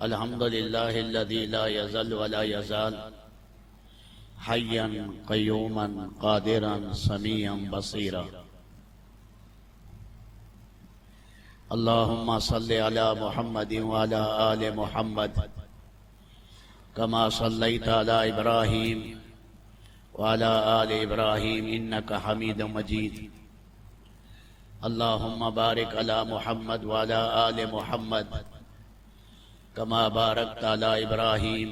الحمد لله الذي لا يزل ولا يزال حيا قيوما قادرا سميعا بصيرا. اللهم صل على محمد وعلى آل محمد كما صليت على إبراهيم وعلى آل إبراهيم إنك حميد مجيد. اللهم بارك على محمد وعلى آل محمد كما باركت على إبراهيم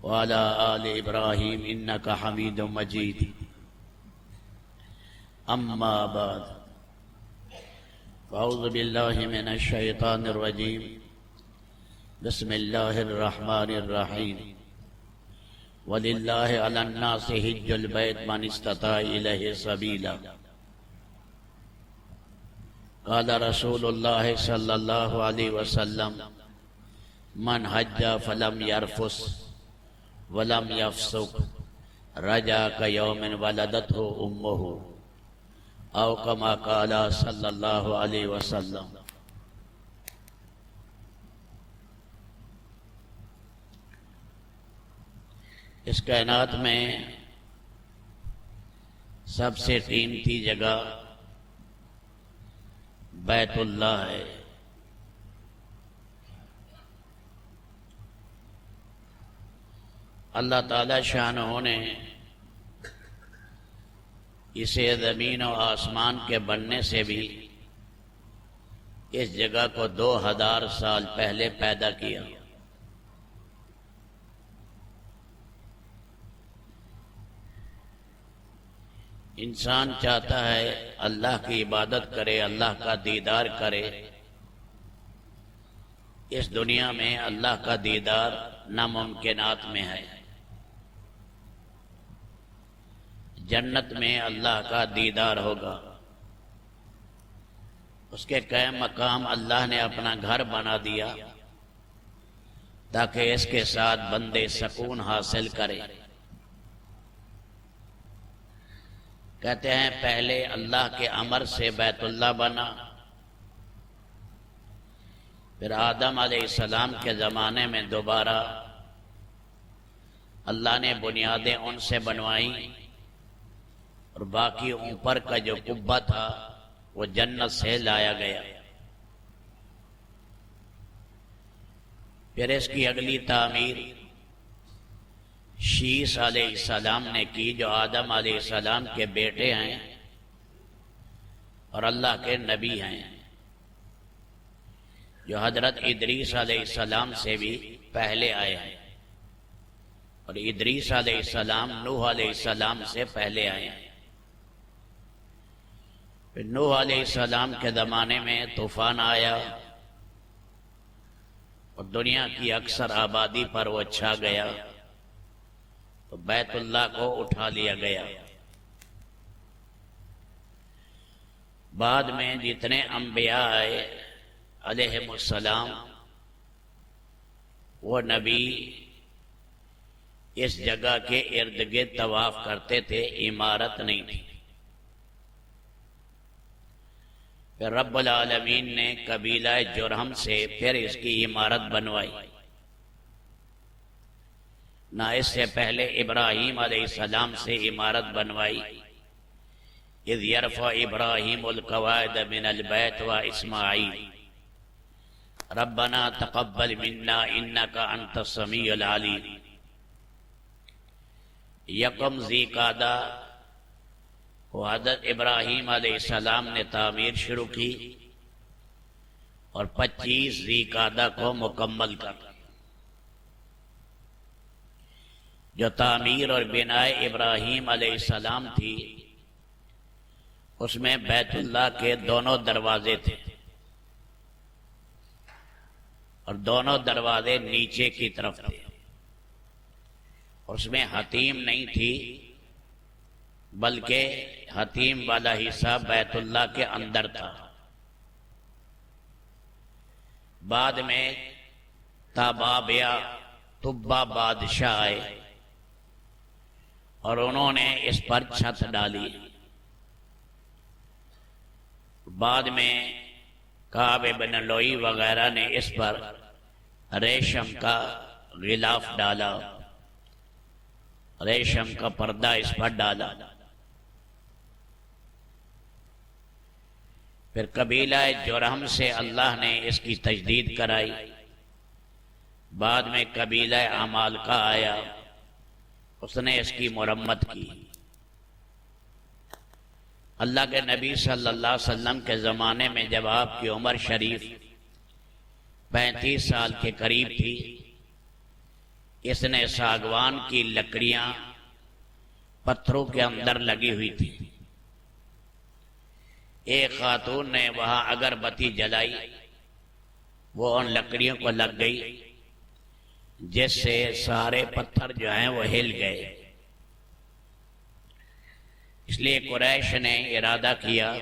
وعلى آل إبراهيم إنك حميد مجيد. أما بعد، فأعوذ بالله من الشيطان الرجيم. بسم الله الرحمن الرحيم. ولله على الناس حج البيت من استطاع إليه سبيلا. قال رسول الله صلى الله عليه وسلم: من حج فلم يرفث ولم يفسق رجع كيوم ولدته أمه، او كما قال صلی اللہ علیہ وسلم. اس کائنات میں سب سے قیمتی جگہ بیت اللہ ہے. اللہ تعالی شانہ نے اسے زمین و آسمان کے بننے سے بھی اس جگہ کو 2000 سال پہلے پیدا کیا. انسان چاہتا ہے اللہ کی عبادت کرے، اللہ کا دیدار کرے. اس دنیا میں اللہ کا دیدار ناممکنات میں ہے. جنت میں اللہ کا دیدار ہوگا. اس کے قائم مقام اللہ نے اپنا گھر بنا دیا تاکہ اس کے ساتھ بندے سکون حاصل کریں. کہتے ہیں پہلے اللہ کے امر سے بیت اللہ بنا، پھر آدم علیہ السلام کے زمانے میں دوبارہ اللہ نے بنیادیں ان سے بنوائیں، اور باقی اوپر کا جو قبہ تھا وہ جنت سے لایا گیا. پھر اس کی اگلی تعمیر شیس علیہ السلام نے کی، جو آدم علیہ السلام کے بیٹے ہیں اور اللہ کے نبی ہیں، جو حضرت ادریس علیہ السلام سے بھی پہلے آئے ہیں، اور ادریس علیہ السلام نوح علیہ السلام سے پہلے آئے ہیں. پھر نوح علیہ السلام کے زمانے میں طوفان آیا اور دنیا کی اکثر آبادی پر وہ چھا گیا، تو بیت اللہ کو اٹھا لیا گیا. بعد میں جتنے انبیاء آئے علیہم السلام، وہ نبی اس جگہ کے ارد گرد طواف کرتے تھے، عمارت نہیں تھی. پھر رب العالمین نے قبیلہ جرہم سے پھر اس کی عمارت بنوائی. نہ اس سے پہلے ابراہیم علیہ السلام سے عمارت بنوائی. اذ یرفع ابراہیم القواعد من البیت و اسماعیل ربنا تقبل منا انک انت السمیع العلیم. یکم ذی قعدہ کو حضرت ابراہیم علیہ السلام نے تعمیر شروع کی اور 25 ذی قعدہ کو مکمل کر. جو تعمیر اور بنائے ابراہیم علیہ السلام تھی، اس میں بیت اللہ کے دونوں دروازے تھے، اور دونوں دروازے نیچے کی طرف تھے. اس میں حتیم نہیں تھی، بلکہ حتیم والا حصہ بیت اللہ کے اندر تھا. بعد میں تابابیہ تبا بادشاہ آئے اور انہوں نے اس پر چھت ڈالی. بعد میں کعب بن لوئی وغیرہ نے اس پر ریشم کا غلاف ڈالا، ریشم کا پردہ اس پر ڈالا۔ پھر قبیلہ جرہم سے اللہ نے اس کی تجدید کرائی، بعد میں قبیلہ عمالقہ آیا، اس نے اس کی مرمت کی۔ اللہ کے نبی صلی اللہ علیہ وسلم کے زمانے میں جب آپ کی عمر شریف 35 سال کے قریب تھی، اس نے ساگوان کی لکڑیاں پتھروں کے اندر لگی ہوئی تھی۔ ایک خاتون نے وہاں اگربتی جلائی، وہ ان لکڑیوں کو لگ گئی، جس سے سارے پتھر جو ہیں وہ ہل گئے۔ اس لیے قریش نے ارادہ کیا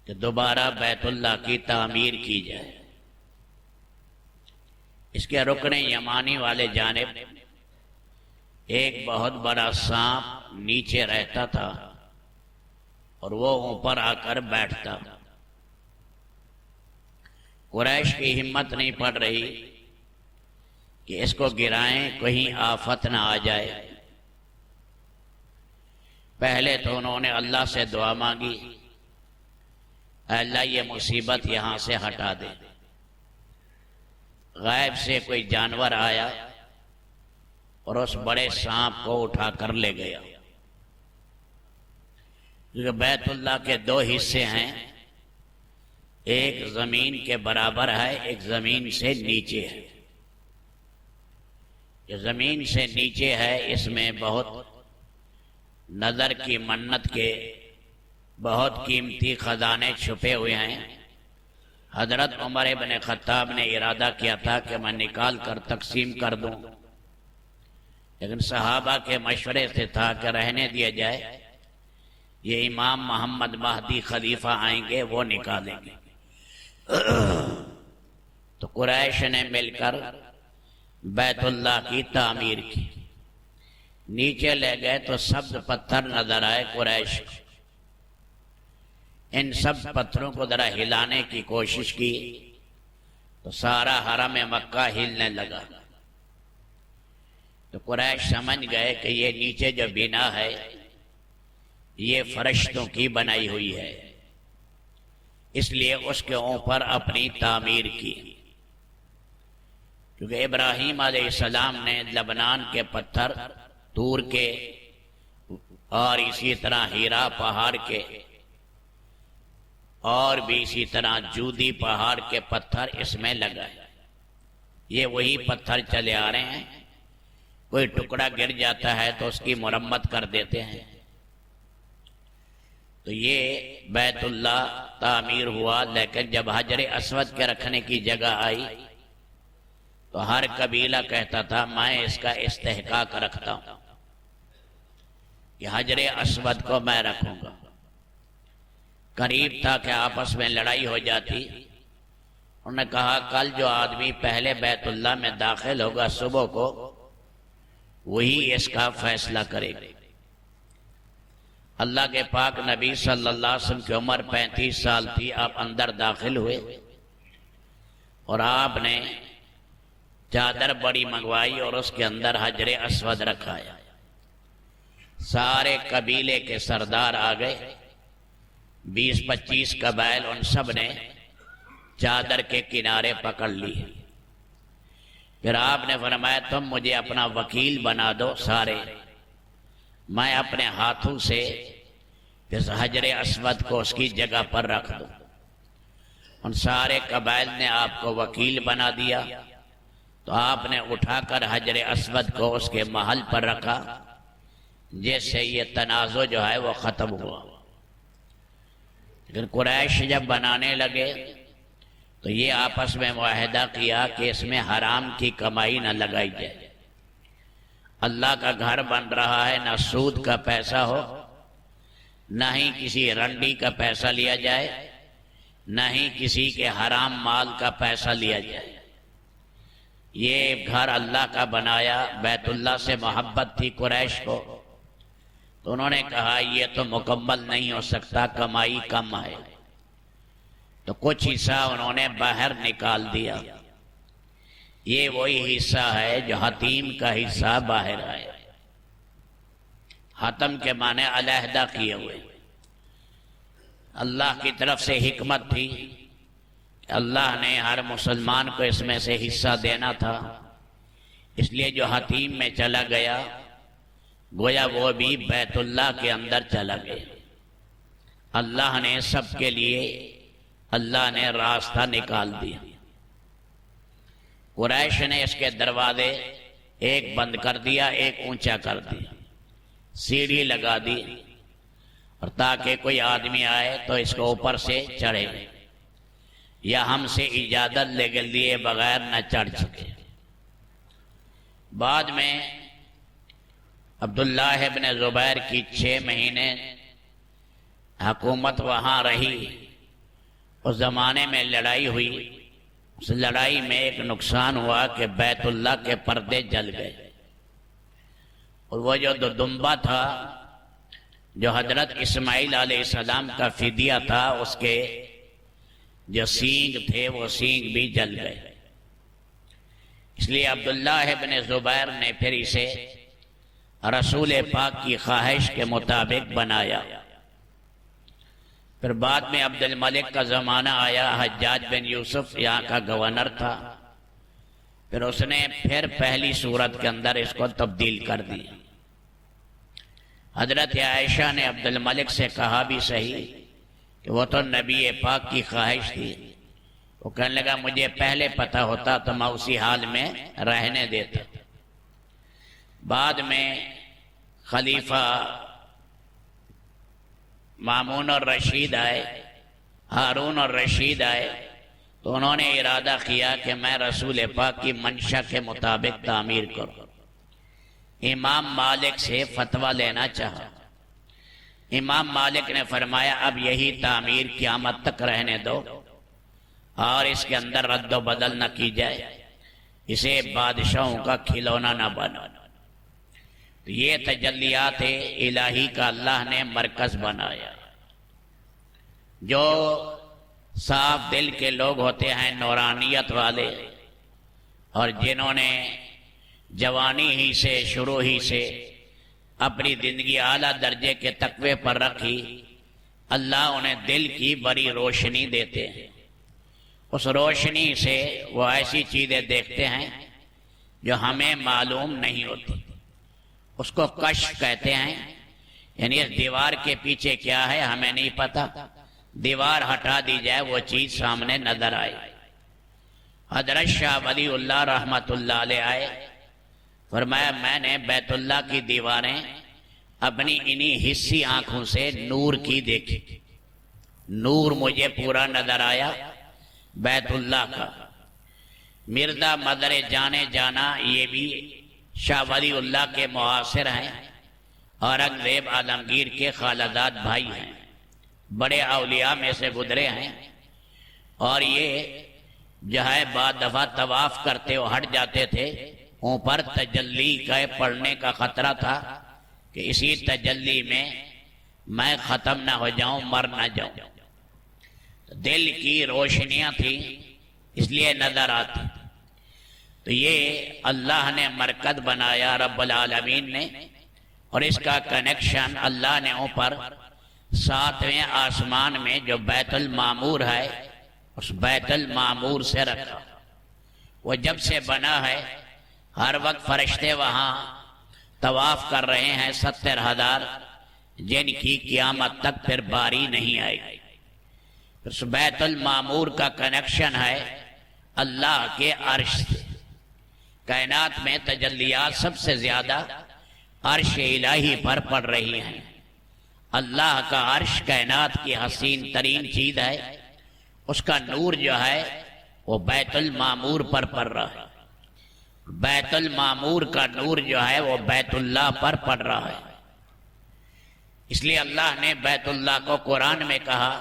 کہ دوبارہ بیت اللہ کی تعمیر کی جائے۔ اس کے رکن یمانی والے جانب ایک بہت بڑا سانپ نیچے رہتا تھا اور وہ اوپر آ کر بیٹھتا۔ قریش کی ہمت نہیں پڑ رہی کہ اس کو گرائیں، کہیں آفت نہ آ جائے۔ پہلے تو انہوں نے اللہ سے دعا مانگی، اے اللہ یہ مصیبت یہاں سے ہٹا دے۔ غائب سے کوئی جانور آیا اور اس بڑے سانپ کو اٹھا کر لے گیا۔ کیونکہ بیت اللہ کے 2 حصے ہیں، ایک زمین کے برابر ہے، ایک زمین سے نیچے ہے۔ یہ زمین سے نیچے ہے، اس میں بہت نظر کی منت کے بہت قیمتی خزانے چھپے ہوئے ہیں۔ حضرت عمر بن خطاب نے ارادہ کیا تھا کہ میں نکال کر تقسیم کر دوں، لیکن صحابہ کے مشورے سے تھا کہ رہنے دیا جائے، یہ امام محمد مہدی خلیفہ آئیں گے، وہ نکالیں گے۔ تو قریش نے مل کر بیت اللہ کی تعمیر کی۔ نیچے لے گئے تو سبز پتھر نظر آئے قریش کو۔ ان سب پتھروں کو ذرا ہلانے کی کوشش کی تو سارا حرم مکہ ہلنے لگا۔ تو قریش سمجھ گئے کہ یہ نیچے جو بنا ہے یہ فرشتوں کی بنائی ہوئی ہے، اس لیے اس کے اوپر اپنی تعمیر کی۔ کیونکہ ابراہیم علیہ السلام نے لبنان کے پتھر، طور کے اور اسی طرح ہیرا پہاڑ کے اور بھی اسی طرح جودی پہاڑ کے پتھر اس میں لگائے۔ یہ وہی پتھر چلے آ رہے ہیں، کوئی ٹکڑا گر جاتا ہے تو اس کی مرمت کر دیتے ہیں۔ تو یہ بیت اللہ تعمیر ہوا، لیکن جب حجر اسود کے رکھنے کی جگہ آئی تو ہر قبیلہ کہتا تھا میں اس کا استحقاق رکھتا ہوں کہ حجر اسود کو میں رکھوں گا۔ قریب تھا کہ آپس میں لڑائی ہو جاتی۔ انہوں نے کہا کل جو آدمی پہلے بیت اللہ میں داخل ہوگا صبح کو، وہی اس کا فیصلہ کرے گا۔ اللہ کے پاک نبی صلی اللہ علیہ وسلم کی عمر 35 سال تھی، آپ اندر داخل ہوئے اور آپ نے چادر بڑی منگوائی اور اس کے اندر حجر اسود رکھایا۔ سارے قبیلے کے سردار آ گئے، 20-25 قبائل، ان سب نے چادر کے کنارے پکڑ لی۔ پھر آپ نے فرمایا تم مجھے اپنا وکیل بنا دو سارے، میں اپنے ہاتھوں سے اس حجر اسود کو اس کی جگہ پر رکھ دوں۔ ان سارے قبائل نے آپ کو وکیل بنا دیا، تو آپ نے اٹھا کر حجر اسود کو اس کے محل پر رکھا، جس سے یہ تنازع جو ہے وہ ختم ہوا۔ لیکن قریش جب بنانے لگے تو یہ آپس میں معاہدہ کیا کہ اس میں حرام کی کمائی نہ لگائی جائے۔ اللہ کا گھر بن رہا ہے، نہ سود کا پیسہ ہو، نہ ہی کسی رنڈی کا پیسہ لیا جائے، نہ ہی کسی کے حرام مال کا پیسہ لیا جائے۔ یہ گھر اللہ کا بنایا، بیت اللہ سے محبت تھی قریش کو، تو انہوں نے کہا یہ تو مکمل نہیں ہو سکتا، کمائی کم ہے، تو کچھ حصہ انہوں نے باہر نکال دیا۔ یہ وہی حصہ ہے جو حتیم کا حصہ باہر آیا۔ حتم کے معنی علیحدہ کیے ہوئے۔ اللہ کی طرف سے حکمت تھی کہ اللہ نے ہر مسلمان کو اس میں سے حصہ دینا تھا، اس لیے جو حتیم میں چلا گیا گویا وہ بھی بیت اللہ کے اندر چلا گیا۔ اللہ نے سب کے لیے اللہ نے راستہ نکال دیا۔ قریش نے اس کے دروازے ایک بند کر دیا، ایک اونچا کر دیا، سیڑھی لگا دی، اور تاکہ کوئی آدمی آئے تو اس کو اوپر سے چڑھے یا ہم سے اجازت لے لیے بغیر نہ چڑھ سکے۔ بعد میں عبداللہ ابن زبیر کی 6 مہینے حکومت وہاں رہی۔ اس زمانے میں لڑائی ہوئی، اس لڑائی میں ایک نقصان ہوا کہ بیت اللہ کے پردے جل گئے، اور وہ جو ددمبا تھا جو حضرت اسماعیل علیہ السلام کا فدیہ تھا، اس کے جو سینگ تھے وہ سینگ بھی جل گئے۔ اس لیے عبداللہ ابن زبیر نے پھر اسے رسول پاک کی خواہش کے مطابق بنایا۔ پھر بعد میں عبد الملک کا زمانہ آیا، حجاج بن یوسف یہاں کا گورنر تھا، پھر اس نے پھر پہلی صورت کے اندر اس کو تبدیل کر دیا۔ حضرت عائشہ نے عبد الملک سے کہا بھی صحیح کہ وہ تو نبی پاک کی خواہش تھی، وہ کہنے لگا مجھے پہلے پتہ ہوتا تو میں اسی حال میں رہنے دیتا۔ بعد میں خلیفہ مامون اور رشید آئے، ہارون اور رشید آئے، تو انہوں نے ارادہ کیا کہ میں رسول پاک کی منشا کے مطابق تعمیر کروں۔ امام مالک سے فتویٰ لینا چاہا۔ امام مالک نے فرمایا اب یہی تعمیر قیامت تک رہنے دو اور اس کے اندر رد و بدل نہ کی جائے، اسے بادشاہوں کا کھلونا نہ بنا۔ تو یہ تجلیات الہی کا اللہ نے مرکز بنایا۔ جو صاف دل کے لوگ ہوتے ہیں، نورانیت والے، اور جنہوں نے جوانی ہی سے شروع ہی سے اپنی زندگی اعلیٰ درجے کے تقوی پر رکھی، اللہ انہیں دل کی بڑی روشنی دیتے ہیں۔ اس روشنی سے وہ ایسی چیزیں دیکھتے ہیں جو ہمیں معلوم نہیں ہوتی، اس کو کشف کہتے ہیں، یعنی اس دیوار کے پیچھے کیا ہے ہمیں نہیں پتا، دیوار ہٹا دی جائے وہ چیز سامنے نظر آئے۔ حضرت شاہ ولی اللہ رحمت اللہ علیہ آئے، فرمایا میں نے بیت اللہ کی دیواریں اپنی انہی حسی آنکھوں سے نور کی دیکھی، نور مجھے پورا نظر آیا بیت اللہ کا۔ مرزا مدر جانے جانا یہ بھی شاہ ولی اللہ کے معاصر ہیں، اورنگزیب عالمگیر کے خالزاد بھائی ہیں، بڑے اولیاء میں سے گزرے ہیں، اور یہ جو ہے بعد دفعہ طواف کرتے ہو ہٹ جاتے تھے، اوپر تجلی کا پڑھنے کا خطرہ تھا کہ اسی تجلی میں میں ختم نہ ہو جاؤں، مر نہ جاؤں۔ دل کی روشنیاں تھیں اس لیے نظر آتی۔ تو یہ اللہ نے مرکز بنایا رب العالمین نے، اور اس کا کنیکشن اللہ نے اوپر 7ویں آسمان میں جو بیت المعمور ہے اس بیت المعمور سے رکھا۔ وہ جب سے بنا ہے ہر وقت فرشتے وہاں طواف کر رہے ہیں، 70,000 جن کی قیامت تک پھر باری نہیں آئے گی۔ اس بیت المعمور کا کنیکشن ہے اللہ کے عرش سے۔ کائنات میں تجلیات سب سے زیادہ عرش الہی پر پڑ رہی ہیں۔ اللہ کا عرش کائنات کی حسین ترین چیز ہے، اس کا نور جو ہے وہ بیت المعمور پر پڑ رہا ہے۔ بیت المعمور کا نور جو ہے وہ بیت اللہ پر پڑ رہا ہے۔ اس لیے اللہ نے بیت اللہ کو قرآن میں کہا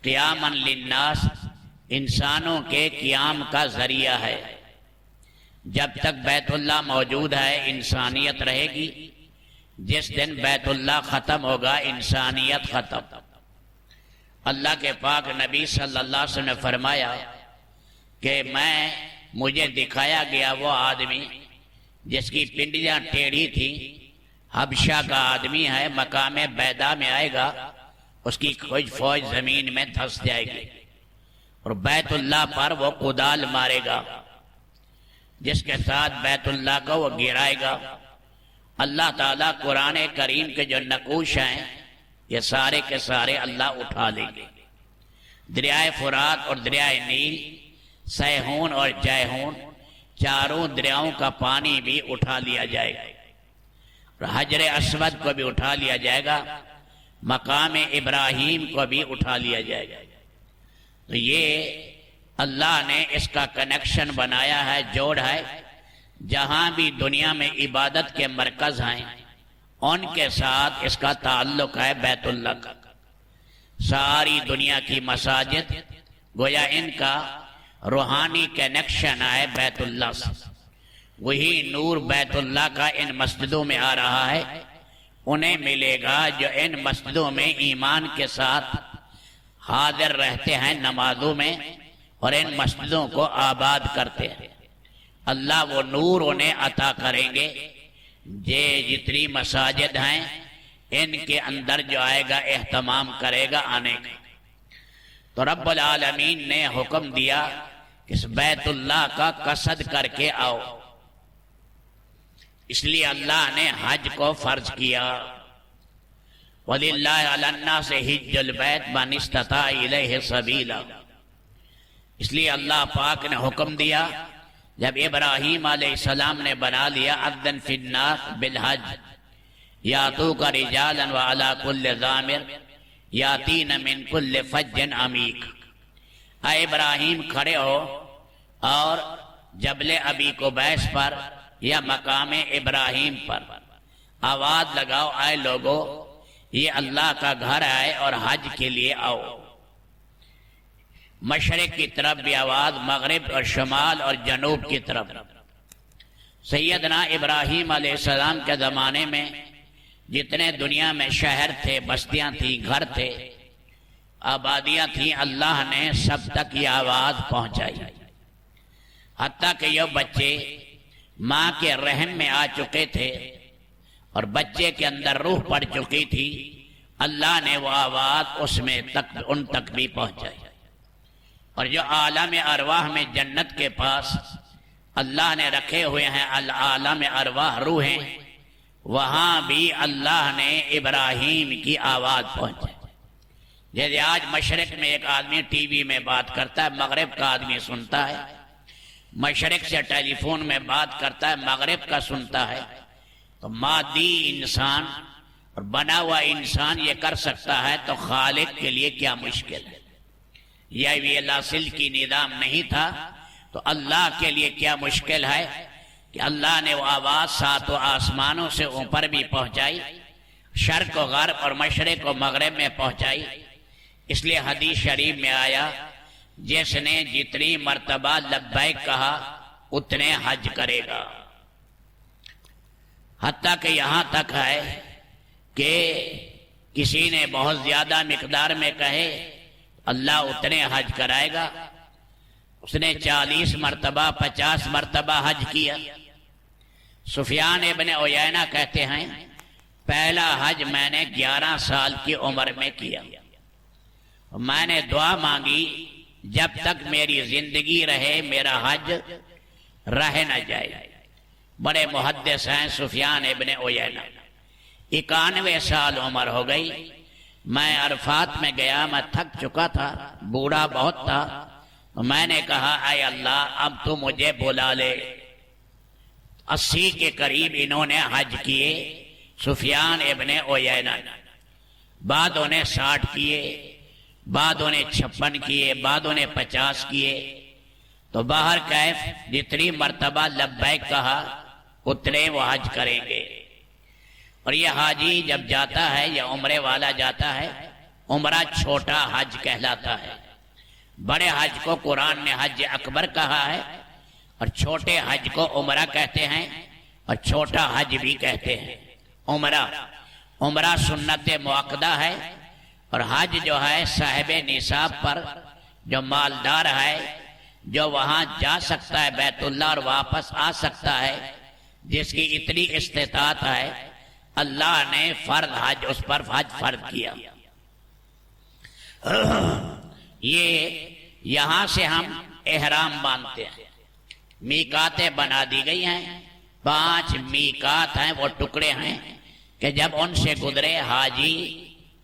قیاما للناس، انسانوں کے قیام کا ذریعہ ہے۔ جب تک بیت اللہ موجود ہے انسانیت رہے گی، جس دن بیت اللہ ختم ہوگا انسانیت ختم۔ اللہ کے پاک نبی صلی اللہ علیہ وسلم نے فرمایا کہ میں مجھے دکھایا گیا وہ آدمی جس کی پنڈلیاں ٹیڑھی تھی، حبشہ کا آدمی ہے، مقام بیدا میں آئے گا، اس کی کوئی فوج زمین میں دھس جائے گی اور بیت اللہ پر وہ کدال مارے گا، جس کے ساتھ بیت اللہ کو وہ گرائے گا۔ اللہ تعالیٰ قرآن کریم کے جو نقوش ہیں یہ سارے کے سارے اللہ اٹھا لیں گے۔ دریائے فرات اور دریائے نیل، سیہون اور جیہون، چاروں دریاؤں کا پانی بھی اٹھا لیا جائے گا، اور حجر اسود کو بھی اٹھا لیا جائے گا، مقام ابراہیم کو بھی اٹھا لیا جائے گا۔ تو یہ اللہ نے اس کا کنیکشن بنایا ہے، جوڑ ہے، جہاں بھی دنیا میں عبادت کے مرکز ہیں ان کے ساتھ اس کا تعلق ہے بیت اللہ کا۔ ساری دنیا کی مساجد گویا ان کا روحانی کنیکشن ہے بیت اللہ سے، وہی نور بیت اللہ کا ان مسجدوں میں آ رہا ہے، انہیں ملے گا جو ان مسجدوں میں ایمان کے ساتھ حاضر رہتے ہیں نمازوں میں اور ان مسجدوں کو آباد کرتے ہیں۔ اللہ وہ نور انہیں عطا کریں گے، یہ جتنی مساجد ہیں ان کے اندر جو آئے گا اہتمام کرے گا آنے کا۔ تو رب العالمین نے حکم دیا کہ اس بیت اللہ کا قصد کر کے آؤ، اس لیے اللہ نے حج کو فرض کیا۔ وَلِلَّهِ عَلَى النَّاسِ حِجُّ الْبَيْتِ مَنِ اسْتَطَاعَ إِلَيْهِ سَبِيلًا، اس لیے اللہ پاک نے حکم دیا جب ابراہیم علیہ السلام نے بنا لیا اذن فی الناس بالحج یاتوک رجالا وعلی کل ضامر یاتین من کل فج عمیق، اے ابراہیم کھڑے ہو اور جبل ابی قبیس پر یا مقام ابراہیم پر آواز لگاؤ، اے لوگو یہ اللہ کا گھر ہے اور حج کے لیے آؤ۔ مشرق کی طرف بھی آواز، مغرب اور شمال اور جنوب کی طرف۔ سیدنا ابراہیم علیہ السلام کے زمانے میں جتنے دنیا میں شہر تھے، بستیاں تھیں، گھر تھے، آبادیاں تھیں، اللہ نے سب تک یہ آواز پہنچائی، حتیٰ کہ یہ بچے ماں کے رحم میں آ چکے تھے اور بچے کے اندر روح پڑ چکی تھی، اللہ نے وہ آواز اس میں تک ان تک بھی پہنچائی۔ اور جو عالم ارواح میں جنت کے پاس اللہ نے رکھے ہوئے ہیں العالم ارواح روحیں، وہاں بھی اللہ نے ابراہیم کی آواز پہنچائی۔ جیسے آج مشرق میں ایک آدمی ٹی وی میں بات کرتا ہے، مغرب کا آدمی سنتا ہے، مشرق سے ٹیلی فون میں بات کرتا ہے، مغرب کا سنتا ہے۔ تو مادی انسان اور بنا ہوا انسان یہ کر سکتا ہے تو خالق کے لیے کیا مشکل ہے؟ یہ لاصل کی نظام نہیں تھا تو اللہ کے لیے کیا مشکل ہے کہ اللہ نے وہ آواز ساتوں آسمانوں سے اوپر بھی پہنچائی، شرق و غرب اور مشرق و مغرب میں پہنچائی۔ اس لیے حدیث شریف میں آیا جس نے جتنی مرتبہ لبیک کہا اتنے حج کرے گا، حتیٰ کہ یہاں تک ہے کہ کسی نے بہت زیادہ مقدار میں کہے اللہ اتنے حج کرائے گا۔ اس نے 40 مرتبہ 50 مرتبہ حج کیا۔ سفیان ابن عیینہ کہتے ہیں پہلا حج میں نے 11 سال کی عمر میں کیا، میں نے دعا مانگی جب تک میری زندگی رہے میرا حج رہ نہ جائے۔ بڑے محدث ہیں سفیان ابن عیینہ، 91 سال عمر ہو گئی۔ میں عرفات میں گیا، میں تھک چکا تھا، بوڑھا بہت تھا، میں نے کہا اے اللہ اب تو مجھے بلا لے۔ 80 کے قریب انہوں نے حج کیے سفیان ابن عیینہ، بعد انہیں 60 کیے، بعد انہیں 56 کیے، بعد انہیں 50 کیے۔ تو باہر کیف جتنی مرتبہ لبیک کہا اتنے وہ حج کریں گے۔ اور یہ حاجی جب جاتا ہے یا عمرے والا جاتا ہے، عمرہ چھوٹا حج کہلاتا ہے۔ بڑے حج کو قرآن نے حج اکبر کہا ہے اور چھوٹے حج کو عمرہ کہتے ہیں اور چھوٹا حج بھی کہتے ہیں۔ عمرہ سنت مؤکدہ ہے اور حج جو ہے صاحب نصاب پر جو مالدار ہے جو وہاں جا سکتا ہے بیت اللہ اور واپس آ سکتا ہے، جس کی اتنی استطاعت ہے، اللہ نے فرض حج اس پر حج فرض کیا۔ یہ یہاں سے ہم احرام باندھتے ہیں، میقاتیں بنا دی گئی ہیں، 5 میقات ہیں، وہ ٹکڑے ہیں کہ جب ان سے گزرے حاجی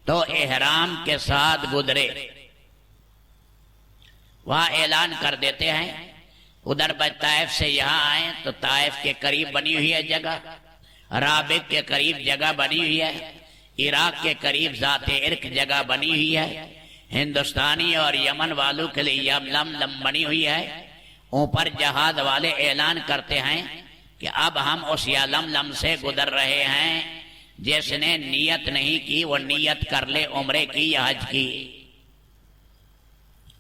تو احرام کے ساتھ گزرے، وہاں اعلان کر دیتے ہیں۔ ادھر طائف سے یہاں آئیں تو طائف کے قریب بنی ہوئی ہے جگہ، رابغ کے قریب جگہ بنی ہوئی ہے، عراق کے قریب ذات عرق جگہ بنی ہوئی ہے، ہندوستانی اور یمن والوں کے لیے یملم بنی ہوئی ہے۔ اوپر جہاد والے اعلان کرتے ہیں کہ اب ہم اس یلملم سے گزر رہے ہیں، جس نے نیت نہیں کی وہ نیت کر لے عمرے کی یا حج کی۔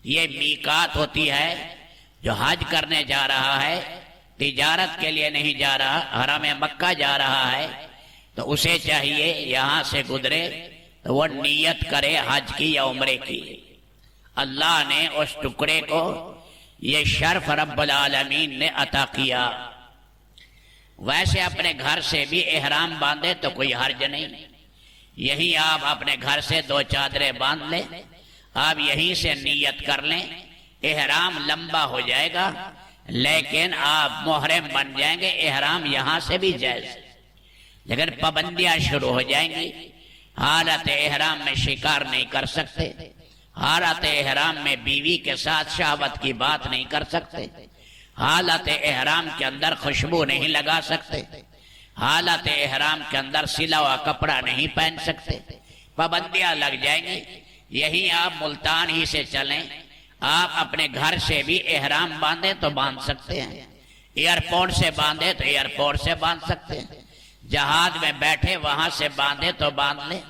یہ میقات ہوتی ہے، جو حج کرنے جا رہا ہے، تجارت کے لیے نہیں جا رہا، حرم مکہ جا رہا ہے، تو اسے چاہیے یہاں سے گزرے تو وہ نیت کرے حج کی یا عمرے کی۔ اللہ نے اس ٹکڑے کو یہ شرف رب العالمین نے عطا کیا۔ ویسے اپنے گھر سے بھی احرام باندھے تو کوئی حرج نہیں، یہی آپ اپنے گھر سے 2 چادریں باندھ لیں، آپ یہیں سے نیت کر لیں، احرام لمبا ہو جائے گا لیکن آپ محرم بن جائیں گے، احرام یہاں سے بھی جائز، لیکن پابندیاں شروع ہو جائیں گی۔ حالت احرام میں شکار نہیں کر سکتے، حالت احرام میں بیوی کے ساتھ شہوت کی بات نہیں کر سکتے، حالت احرام کے اندر خوشبو نہیں لگا سکتے، حالت احرام کے اندر سلا ہوا کپڑا نہیں پہن سکتے، پابندیاں لگ جائیں گی۔ یہی آپ ملتان ہی سے چلیں، آپ اپنے گھر سے بھی احرام باندھیں تو باندھ سکتے ہیں، ایئرپورٹ سے باندھیں تو ایئرپورٹ سے باندھ سکتے ہیں، جہاز میں بیٹھے وہاں سے باندھیں تو باندھ لیں،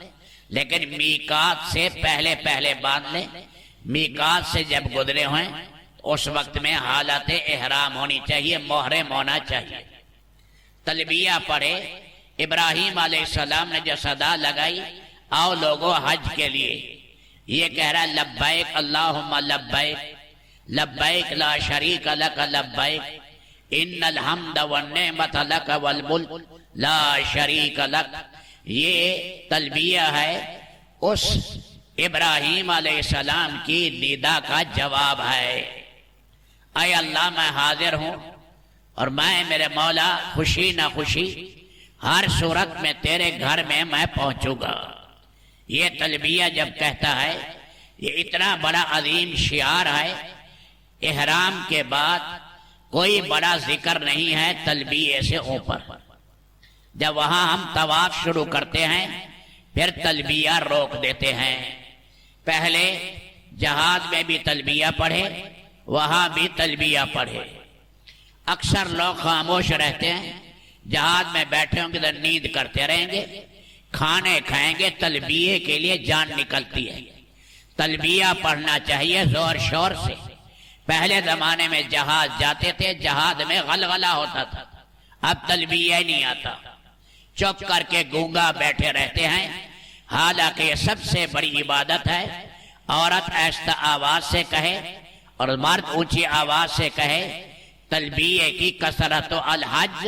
لیکن میقات سے پہلے باندھ لیں۔ میقات سے جب گزرے ہوئیں اس وقت میں حالت احرام ہونی چاہیے، محرم ہونا چاہیے۔ تلبیہ پڑھے، ابراہیم علیہ السلام نے جو صدا لگائی، آؤ لوگو حج کے لیے، یہ کہہ رہا لبیک اللہم لبیک لبیک لا شریک لک لبیک ان الحمد والنعمت لک والملک لا شریک لک۔ یہ تلبیہ ہے اس ابراہیم علیہ السلام کی ندا کا جواب ہے، اے اللہ میں حاضر ہوں اور میں میرے مولا خوشی نہ خوشی ہر صورت میں تیرے گھر میں پہنچوں گا۔ یہ تلبیہ جب کہتا ہے، یہ اتنا بڑا عظیم شعار ہے، احرام کے بعد کوئی بڑا ذکر نہیں ہے تلبیہ سے اوپر۔ جب وہاں ہم طواف شروع کرتے ہیں پھر تلبیہ روک دیتے ہیں، پہلے جہاد میں بھی تلبیہ پڑھے، وہاں بھی تلبیہ پڑھے۔ اکثر لوگ خاموش رہتے ہیں، جہاد میں بیٹھے ہوں گے تو نیند کرتے رہیں گے، کھانے کھائیں گے، تلبیہ کے لیے جان نکلتی ہے۔ تلبیہ پڑھنا چاہیے زور شور سے۔ پہلے زمانے میں جہاز جاتے تھے، جہاد میں غلغلہ ہوتا تھا، اب تلبیہ نہیں آتا، چپ کر کے گونگا بیٹھے رہتے ہیں۔ حالانکہ یہ سب سے بڑی عبادت ہے، عورت آہستہ آواز سے کہے اور مرد اونچی آواز سے کہے۔ تلبیہ کی کثرت الحج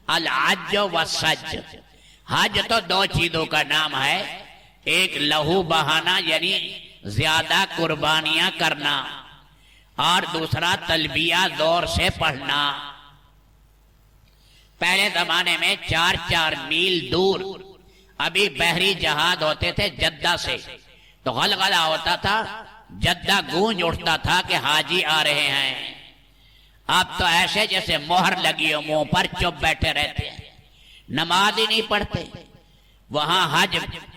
العج والسج، حج تو 2 چیزوں کا نام ہے، ایک لہو بہانا یعنی زیادہ قربانیاں کرنا، اور دوسرا تلبیہ زور سے پڑھنا۔ پہلے زمانے میں 4 میل دور ابھی بحری جہاز ہوتے تھے جدہ سے، تو غلغلہ ہوتا تھا، جدہ گونج اٹھتا تھا کہ حاجی آ رہے ہیں۔ اب تو ایسے جیسے مہر لگی ہو منہ پر، چپ بیٹھے رہتے ہیں، نماز ہی نہیں پڑھتے۔ وہاں حج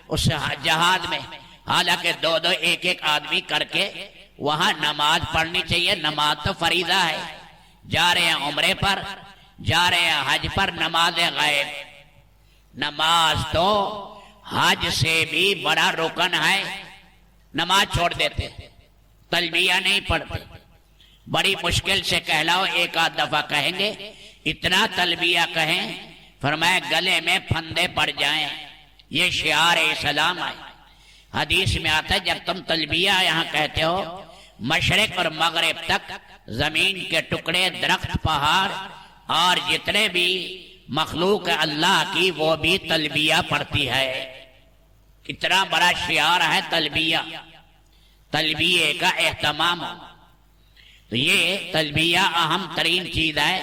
اس جہاد میں حالانکہ 2 ایک آدمی کر کے وہاں نماز پڑھنی چاہیے، نماز تو فریضہ ہے۔ جا رہے ہیں عمرے پر، جا رہے ہیں حج پر، نماز غائب۔ نماز تو حج سے بھی بڑا رکن ہے، نماز چھوڑ دیتے، تلبیہ نہیں پڑھتے۔ بڑی مشکل سے کہلاؤ، 1 دفعہ کہیں گے، اتنا تلبیہ کہیں فرمایا گلے میں پھندے پڑ جائیں۔ یہ شعار اسلام ہے۔ حدیث میں آتا ہے جب تم تلبیہ یہاں کہتے ہو مشرق اور مغرب تک زمین کے ٹکڑے، درخت، پہاڑ اور جتنے بھی مخلوق اللہ کی وہ بھی تلبیہ پڑھتی ہے۔ کتنا بڑا شعار ہے تلبیہ، تلبیہ کا اہتمام۔ تو یہ تلبیہ اہم ترین چیز ہے۔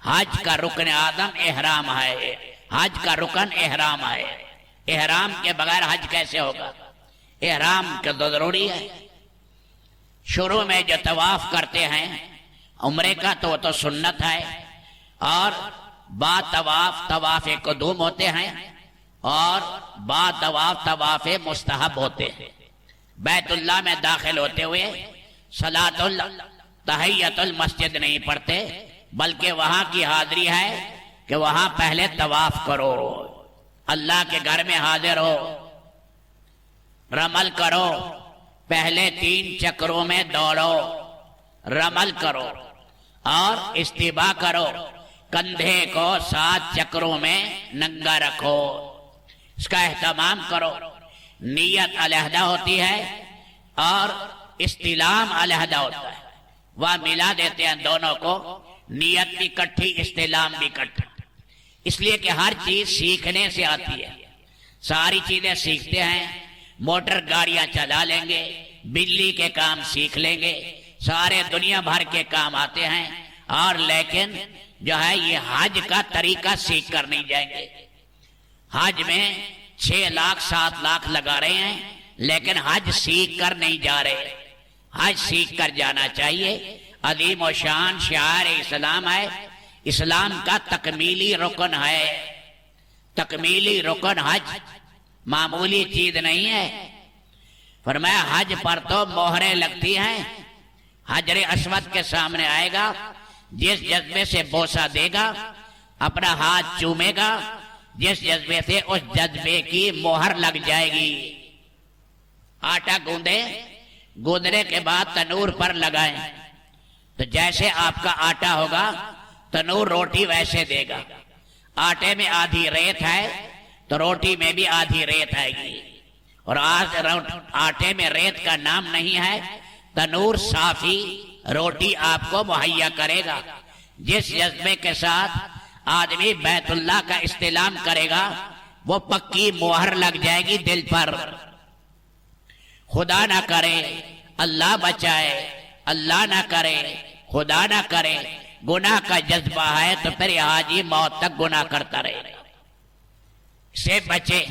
حج کا رکن اعظم احرام ہے، حج کا رکن احرام ہے۔ احرام کے بغیر حج کیسے ہوگا؟ احرام کا ضروری ہے۔ شروع میں جو طواف کرتے ہیں عمرے کا تو وہ تو سنت ہے، اور بعد طواف قدوم ہوتے ہیں، اور بعد طواف مستحب ہوتے ہیں۔ بیت اللہ میں داخل ہوتے ہوئے صلاۃ تحیۃ المسجد نہیں پڑھتے، بلکہ وہاں کی حاضری ہے کہ وہاں پہلے طواف کرو، اللہ کے گھر میں حاضر ہو، رمل کرو، پہلے 3 چکروں میں دوڑو، رمل کرو اور استباء کرو، کندھے کو 7 چکروں میں ننگا رکھو، اس کا اہتمام کرو۔ نیت علیحدہ ہوتی ہے اور استلام علیحدہ ہوتا ہے، وہ ملا دیتے ہیں دونوں کو، نیت بھی کٹھی، استلام بھی کٹھا، اس لیے کہ ہر چیز سیکھنے سے آتی ہے۔ ساری چیزیں سیکھتے ہیں، موٹر گاڑیاں چلا لیں گے، بجلی کے کام سیکھ لیں گے، سارے دنیا بھر کے کام آتے ہیں، اور لیکن جو ہے یہ حج کا طریقہ سیکھ کر نہیں جائیں گے۔ حج میں 6 لاکھ 7 لاکھ لگا رہے ہیں، لیکن حج سیکھ کر نہیں جا رہے۔ حج سیکھ کر جانا چاہیے، عظیم و شان شعائر اسلام ہے، اسلام کا تکمیلی رکن ہے۔ تکمیلی رکن حج معمولی چیز نہیں ہے۔ فرمایا حج پر تو مہریں لگتی ہیں، حجر اسود کے سامنے آئے گا، جس جذبے سے بوسہ دے گا، اپنا ہاتھ چومے گا، جس جذبے سے اس جذبے کی مہر لگ جائے گی۔ آٹا گوندنے کے بعد تنور پر لگائیں تو جیسے آپ کا آٹا ہوگا تنور روٹی ویسے دے گا۔ آٹے میں آدھی ریت ہے تو روٹی میں بھی آدھی ریت آئے گی، اور آج آٹے میں ریت کا نام نہیں ہے، تنور صافی روٹی آپ کو مہیا کرے گا۔ جس جذبے کے ساتھ آدمی بیت اللہ کا استلام کرے گا وہ پکی مہر لگ جائے گی دل پر۔ خدا نہ کرے، اللہ بچائے، اللہ نہ کرے، خدا نہ کرے، گناہ کا جذبہ ہے تو پھر حاجی موت تک گناہ کرتا رہے، سے بچے۔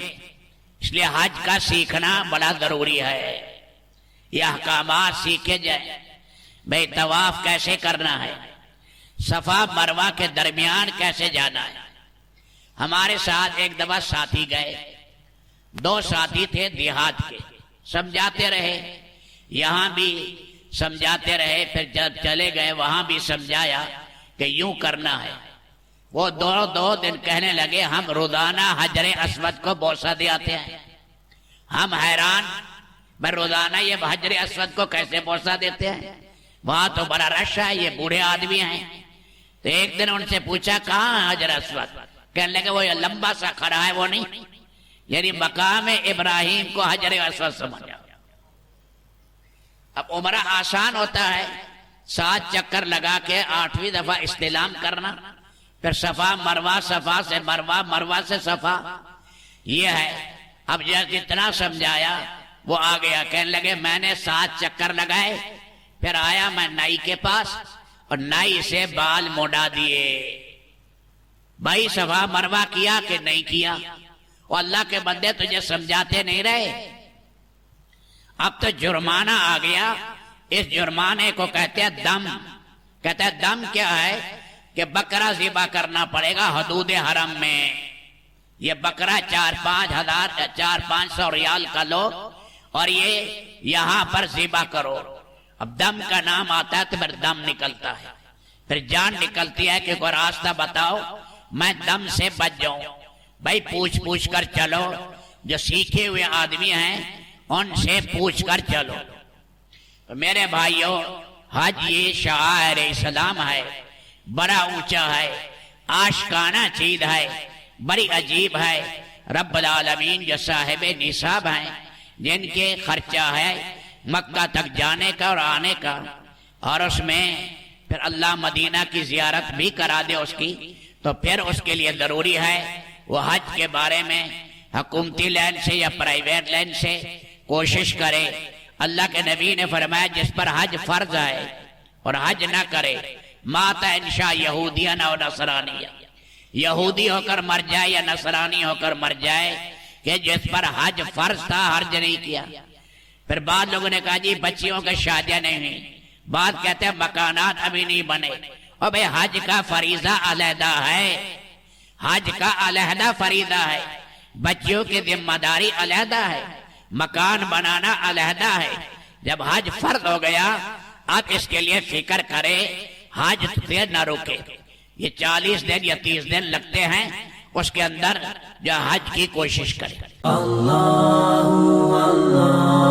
اس لیے حج کا سیکھنا بڑا ضروری ہے، یہ احکامات سیکھے جائیں۔ بھئی طواف کیسے کرنا ہے، صفا مروہ کے درمیان کیسے جانا ہے۔ ہمارے ساتھ ایک دفعہ ساتھی گئے، 2 ساتھی تھے دیہات کے، سمجھاتے رہے، یہاں بھی سمجھاتے رہے، پھر جب چلے گئے وہاں بھی سمجھایا کہ یوں کرنا ہے۔ وہ 2 دن کہنے لگے ہم روزانہ حجر اسود کو بوسہ دے آتے ہیں۔ ہم حیران، میں روزانہ یہ حجر اسود کو کیسے بوسہ دیتے ہیں، وہاں تو بڑا رش ہے، یہ بوڑھے آدمی ہیں۔ تو ایک دن ان سے پوچھا کہاں حجر اسود، کہنے لگے وہ لمبا سا کھڑا ہے وہ نہیں، یعنی مقام ابراہیم کو حجر اسود سمجھا۔ اب عمرہ آسان ہوتا ہے، 7 چکر لگا کے 8ویں دفعہ استلام کرنا، پھر صفا مروہ، صفا سے مروہ، مروہ سے صفا، یہ ہے۔ اب جتنا سمجھایا وہ آ گیا، کہنے لگے میں نے 7 چکر لگائے، پھر آیا میں نائی کے پاس اور نائی سے بال موڑا دیے۔ بھائی صفا مروہ کیا کہ نہیں کیا؟ وہ اللہ کے بندے تجھے سمجھاتے نہیں رہے؟ اب تو جرمانہ آ گیا، اس جرمانے کو کہتے ہیں دم۔ کہتے ہیں دم کیا ہے کہ بکرا ذبح کرنا پڑے گا حدود حرم میں۔ یہ بکرا 4-500 ریال کا لو اور یہ یہاں پر ذبح کرو۔ اب دم کا نام آتا ہے تو پھر دم نکلتا ہے، پھر جان نکلتی ہے کہ کوئی راستہ بتاؤ میں دم سے بچ جاؤں۔ بھائی پوچھ کر چلو، جو سیکھے ہوئے آدمی ہیں ان سے پوچھ کر چلو۔ میرے بھائیوں، حج یہ شعائر اسلام ہے، بڑا اونچا ہے، عاشقانہ چیز ہے، بڑی عجیب ہے۔ رب العالمین جو صاحب نصاب ہیں، جن کے خرچہ ہے مکہ تک جانے کا اور آنے کا، اور اس میں پھر اللہ مدینہ کی زیارت بھی کرا دے اس کی، تو پھر اس کے لیے ضروری ہے وہ حج کے بارے میں حکومتی لائن سے یا پرائیویٹ لائن سے کوشش کرے۔ اللہ کے نبی نے فرمایا جس پر حج فرض ہے اور حج نہ کرے مات انشاء یہودین او نصرانیہ، یہودی ہو کر مر جائے یا نصرانی ہو کر مر جائے، کہ جس پر حج فرض تھا حج نہیں کیا۔ پھر بعض لوگوں نے کہا جی بچیوں کے شادیاں نہیں ہوئی، بعض کہتے ہیں مکانات ابھی نہیں بنے۔ اور بھئی حج کا فریضہ علیحدہ ہے، حج کا علیحدہ فریضہ ہے، بچیوں کی ذمہ داری علیحدہ ہے، مکان بنانا علیحدہ ہے۔ جب حج فرض ہو گیا اب اس کے لیے فکر کرے، حج سے نہ روکے۔ یہ 40 دن یا 30 دن لگتے ہیں، اس کے اندر جو حج کی کوشش کرے۔ اللہ اللہ